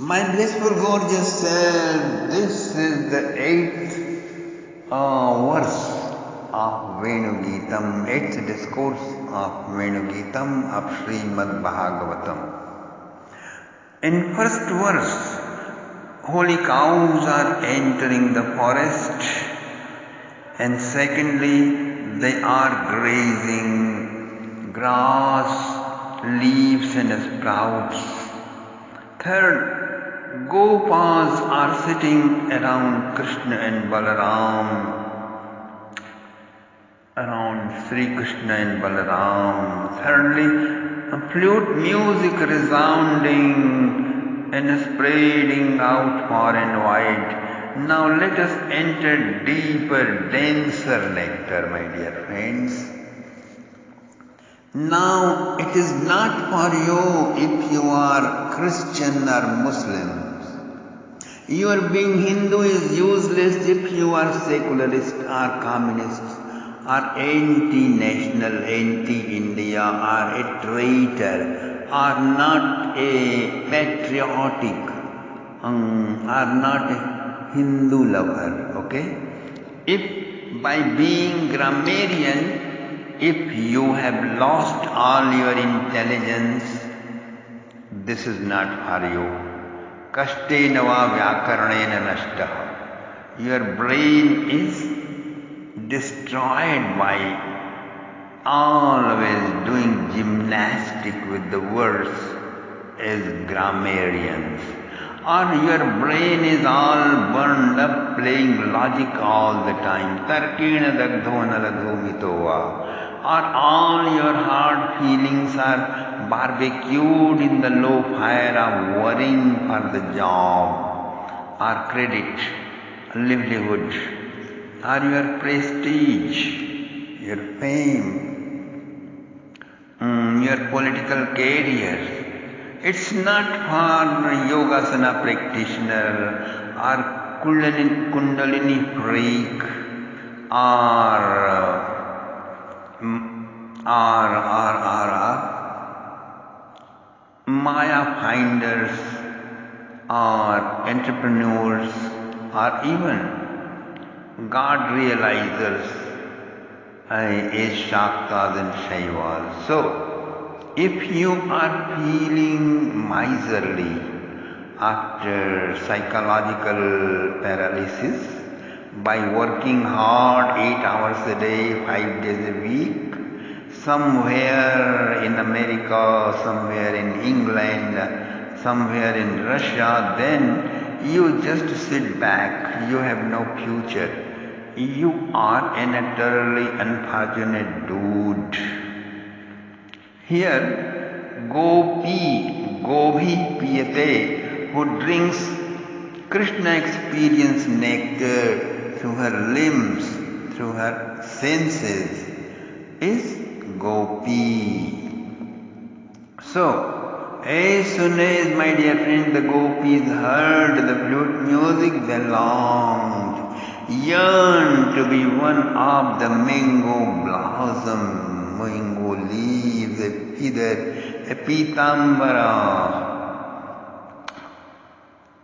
My blissful gorgeous said, this is the eighth verse of Venugeetam, eighth discourse of Venugeetam of Srimad Bhagavatam. In first verse, holy cows are entering the forest, and secondly, they are grazing grass, leaves and sprouts. Third, Gopas are sitting around Krishna and Balaram, around Sri Krishna and Balaram. Thirdly, a flute music resounding and spreading out far and wide. Now let us enter deeper, denser nectar, my dear friends. Now it is not for you if you are Christian or Muslims. Your being Hindu is useless if you are secularist or communist or anti-national, anti-India or a traitor or not a patriotic or not a Hindu lover. Okay? If by being grammarian, if you have lost all your intelligence, this is not for you. Kashte nava vyakaranena nashtaha. Your brain is destroyed by always doing gymnastic with the words as grammarians. Or your brain is all burned up playing logic all the time. Tarkena dagdho naladhomitova. Or all your hard feelings are barbecued in the low fire of worrying for the job, or credit, livelihood, or your prestige, your fame, your political career. It's not for Yogasana practitioner or Kundalini freak or Maya finders or entrepreneurs or even God realizers as Shaktas and Shaivas. So, if you are feeling miserly after psychological paralysis, by working hard 8 hours a day, 5 days a week, somewhere in America, somewhere in England, somewhere in Russia, then you just sit back, you have no future. You are an utterly unfortunate dude. Here, Gopi Piyate, who drinks Krishna experience nectar through her limbs, through her senses, is Gopi. So, as soon as, my dear friend, the Gopis heard the flute music, they longed, yearned to be one of the mango blossom, mango leaves, a feather, a pitambara,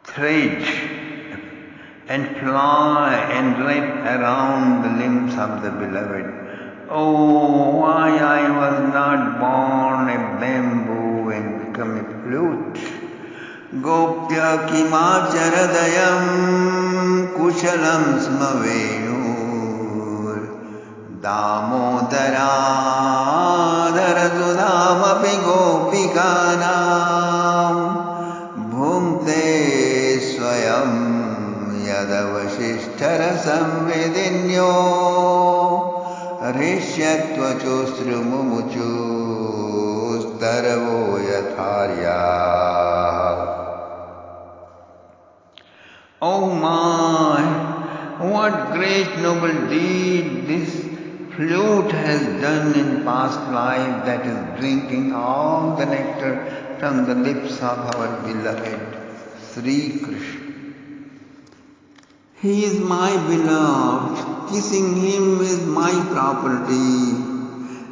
thread, and fly and wrap around the limbs of the beloved. Oh, why I was not born a bamboo and become a flute. Gopya kimacharadayam kushalam smavenur damodara dharadudamapi gopikanam bhumte swayam Yadavashishtharasamvedinyo Rishyatvachostrumumuchustaravo yatharya. Oh my, what great noble deed this flute has done in past life, that is drinking all the nectar from the lips of our beloved Sri Krishna. He is my beloved. Kissing him is my property.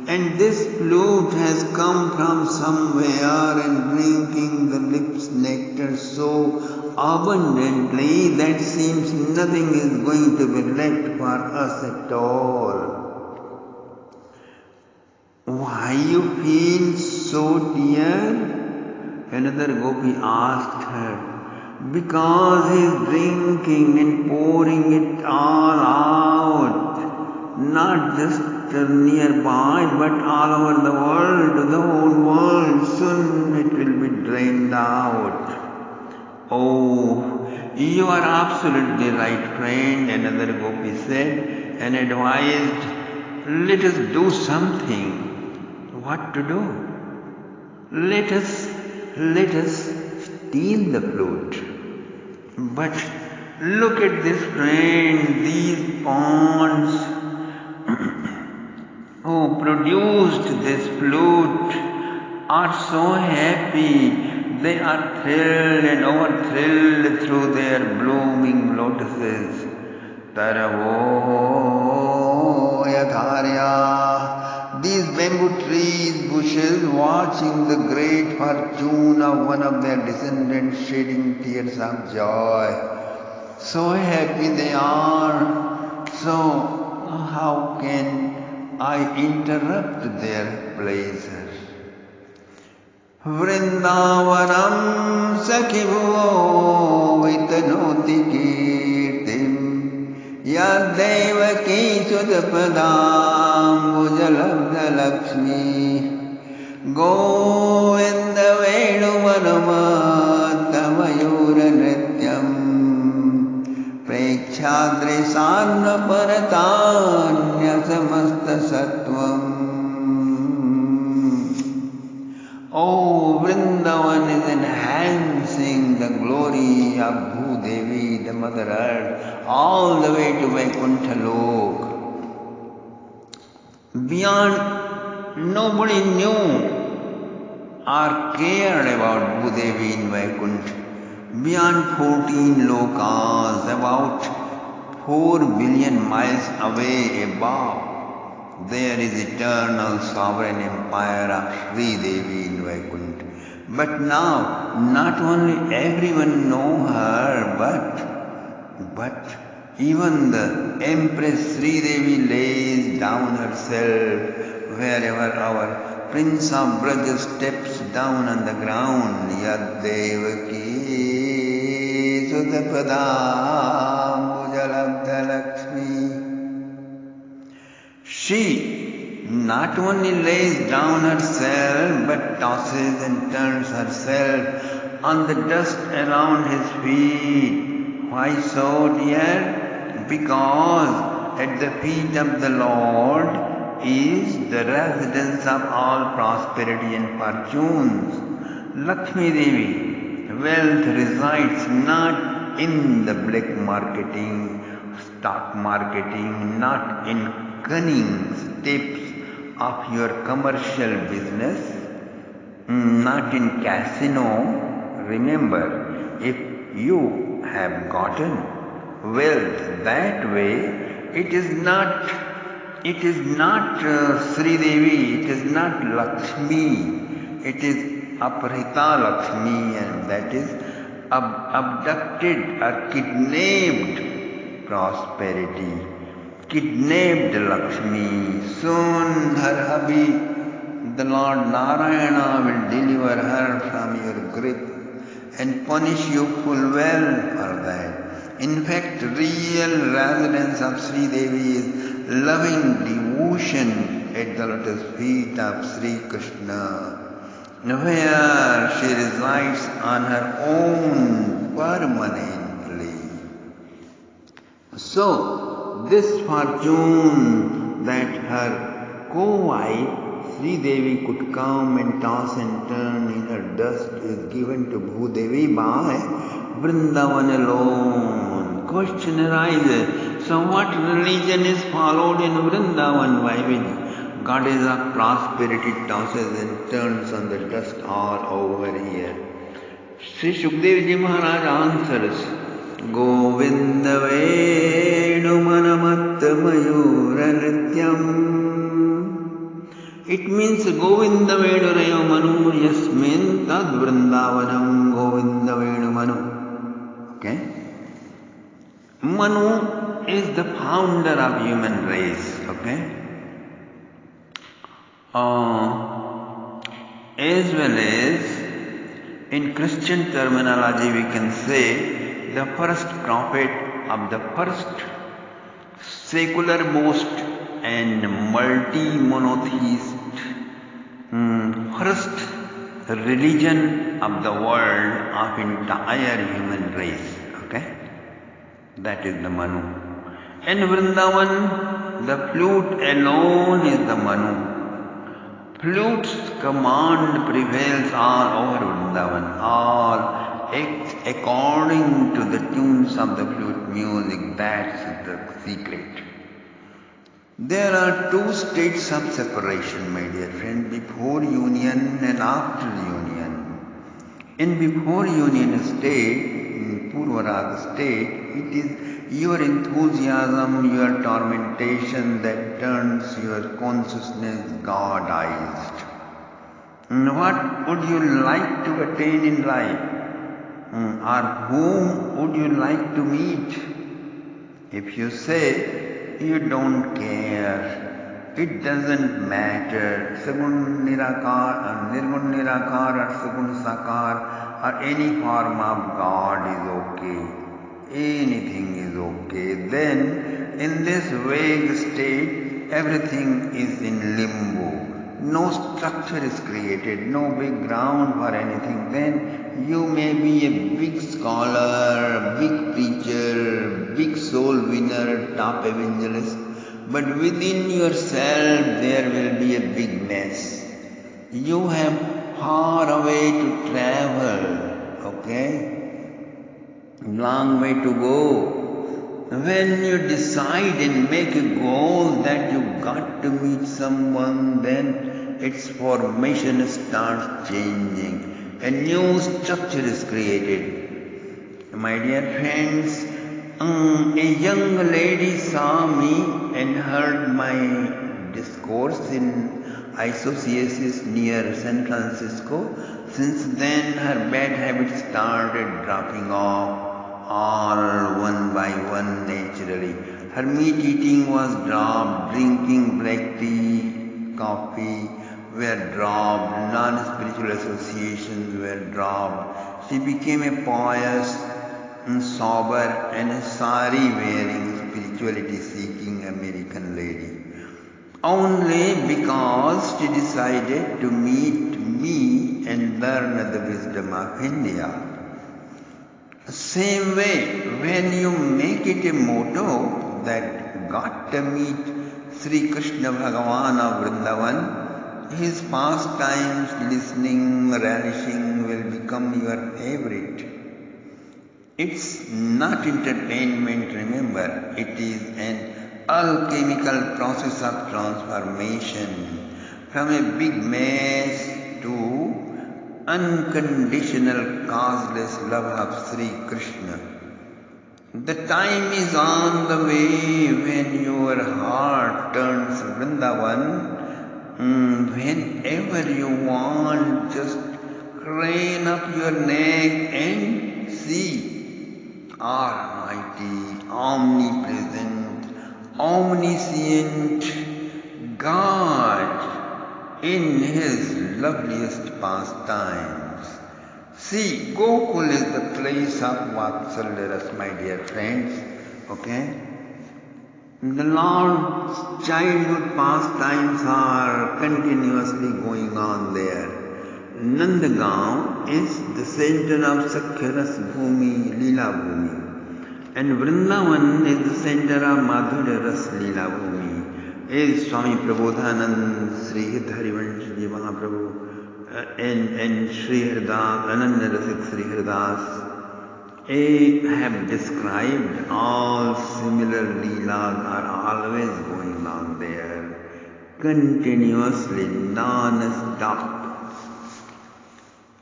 And this flute has come from somewhere and drinking the lips' nectar so abundantly that seems nothing is going to be left for us at all. Why you feel so, dear? Another gopi asked her. Because he is drinking and pouring it all out, not just nearby, but all over the world, the whole world. Soon it will be drained out. Oh, you are absolutely right, friend, another gopi said, and advised, let us do something. What to do? Let us steal the flute. But look at this, friend, these ponds who produced this flute are so happy. They are thrilled and over-thrilled through their blooming lotuses. Taravo yatharya. These bamboo trees, bushes, watching the great fortune of one of their descendants shedding tears of joy. So happy they are. So how can I interrupt their pleasure? Vrindavanam sakhivo vitanoti kirtim Yadevaki sudapadam Vujalabdha Lakshmi Govinda Venumanamattamayura Nityam Prekshadri Sarna Paratanya Samasta Sattvam. Oh, Vrindavan is enhancing the glory of Bhudevi, the Mother Earth, all the way to Vaikuntha Lok. Beyond, nobody knew or cared about Bhudevi in Vaikuntha. Beyond 14 lokas, about 4 billion miles away above, there is eternal sovereign empire of Sri Devi in Vaikuntha. But now, not only everyone know her, but even the Empress Sri Devi lays down herself wherever our Prince of Braj steps down on the ground. Yad Devaki Sudapadam Bhujalabdha Lakshmi. She not only lays down herself, but tosses and turns herself on the dust around his feet. Why so, dear? Because at the feet of the Lord is the residence of all prosperity and fortunes. Lakshmi Devi, wealth resides not in the black marketing, stock marketing, not in cunning steps of your commercial business, not in casino. Remember, if you have gotten wealth that way, it is not Sri Devi, it is not Lakshmi, it is Aparita Lakshmi, and that is abducted or kidnapped prosperity. Kidnapped Lakshmi. Soon her hubby, the Lord Narayana, will deliver her from your grip and punish you full well for that. In fact, real residence of Sri Devi is loving devotion at the lotus feet of Sri Krishna, where she resides on her own permanently. So, this fortune that her co-wife Sri Devi could come and toss and turn in her dust is given to Bhudevi by Vrindavan alone. Question arises, so what religion is followed in Vrindavan by which goddess of prosperity tosses and turns on the dust all over here? Sri Shukdev Ji Maharaj answers, Govinda Venumanamatmayura Nityam It means Govinda Venureyo Manu Yasmin Tad Vrindavanam Govinda Venu Manu. Okay? Manu is the founder of human race. Okay? As well as in Christian terminology we can say the first prophet of the first secular most and multi-monotheist first religion of the world of entire human race. Okay? That is the Manu. And Vrindavan, the flute alone is the Manu. Flute's command prevails all over Vrindavan. All acts according to the tunes of the flute music. That's the secret. There are two states of separation, my dear friend, before union and after union. In before union state, in Purvarag state, it is your enthusiasm, your tormentation that turns your consciousness Godized. What would you like to attain in life? Or whom would you like to meet? If you say you don't care, it doesn't matter, Sagun Nirakar, Nirgun Nirakar or Sagun Sakar or any form of God is okay. Anything is okay. Then in this vague state, everything is in limbo. No structure is created, no big ground for anything. Then you may be a big scholar, big preacher, big soul winner, top evangelist, but within yourself there will be a big mess. You have far away to travel, okay? Long way to go. When you decide and make a goal that you got to meet someone, then its formation starts changing. A new structure is created. My dear friends, a young lady saw me and heard my discourse in Isociasis near San Francisco. Since then, her bad habits started dropping off, all one by one naturally. Her meat eating was dropped, drinking black tea, coffee were dropped, non-spiritual associations were dropped. She became a pious, sober and a sari-wearing, spirituality-seeking American lady. Only because she decided to meet me and learn the wisdom of India. Same way, when you make it a motto that got to meet Sri Krishna Bhagavan of Vrindavan, his pastimes, listening, relishing will become your favorite. It's not entertainment, remember, it is an alchemical process of transformation from a big mess to unconditional causeless love of Sri Krishna. The time is on the way when your heart turns Vrindavan. Whenever you want, just crane up your neck and see Almighty, omnipresent, omniscient God in His loveliest pastimes. See, Gokul is the place of Vatsalya, my dear friends. Okay? The Lord's childhood pastimes are continuously going on there. Nandagaon is the center of Sakhyaras Bhumi, Leela Bhumi. And Vrindavan is the center of Madhurya Ras Leela Bhumi. Is Swami Prabodhanand, Sri Harivansh Ji Mahaprabhu, and Sri Haridas, Ananda Rasik Sri Haridas, have described all similar leelas are always going on there, continuously, non-stop.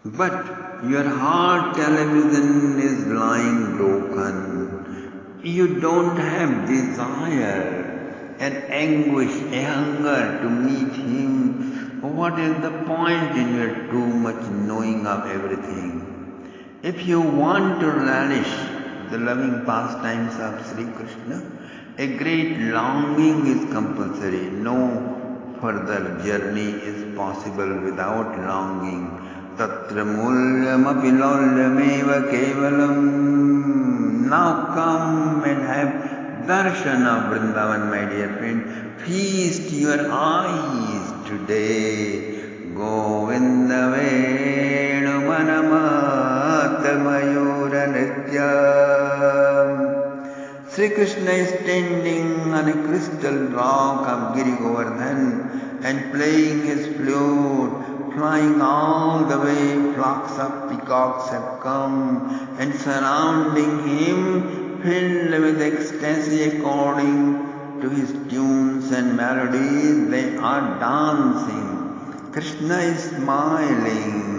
But your heart television is lying broken. You don't have desire and anguish, a hunger to meet Him What is the point in your too much knowing of everything? If you want to relish the loving pastimes of Sri Krishna, a great longing is compulsory. No further journey is possible without longing. Tatra mulyamapi laulyameva kevalam. Now come and have darshan of Vrindavan, my dear friend. Feast your eyes today. Govinda Venu Manamata Mayura Nityam. Sri Krishna is standing on a crystal rock of Giri Govardhan and playing his flute, flying all the way. Flocks of peacocks have come and surrounding him, filled with ecstasy according to his tunes and melodies. They are dancing. Krishna is smiling.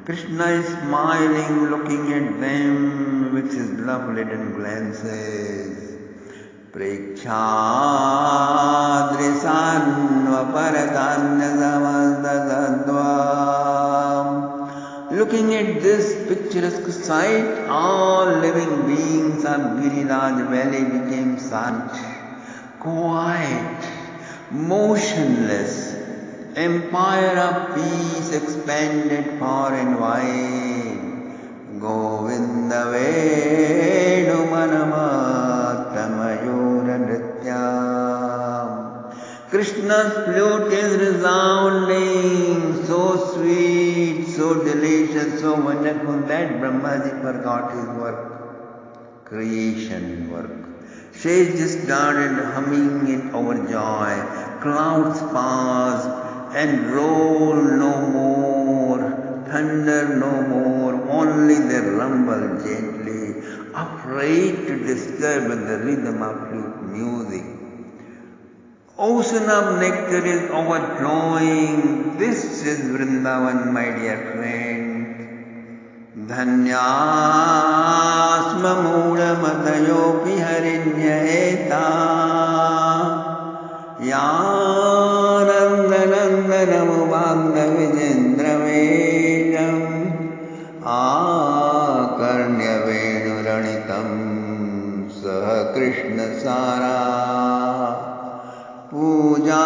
Krishna is smiling, looking at them with his love-laden glances. Prekshadrisanvaparatanyasamasadadvam. Looking at this picturesque sight, all living beings of Giriraj Valley became silent, quiet, motionless. Empire of peace expanded far and wide. Govinda Venu Manamata Mayura Nrityam. Krishna's flute is resounding, so sweet, so delicious, so wonderful that Brahmaji forgot his work, creation work. Sages started humming in overjoy. Clouds passed and roll no more, thunder no more, only they rumble gently, afraid to disturb the rhythm of flute music. Ocean of nectar is overflowing. This is Vrindavan, my dear friend. Dhanyasma moolamatayopi harinyaheta Yanandanandanamu Bhagdavijendravedam Akarnya Venuranitam Saha Krishna Sara Puja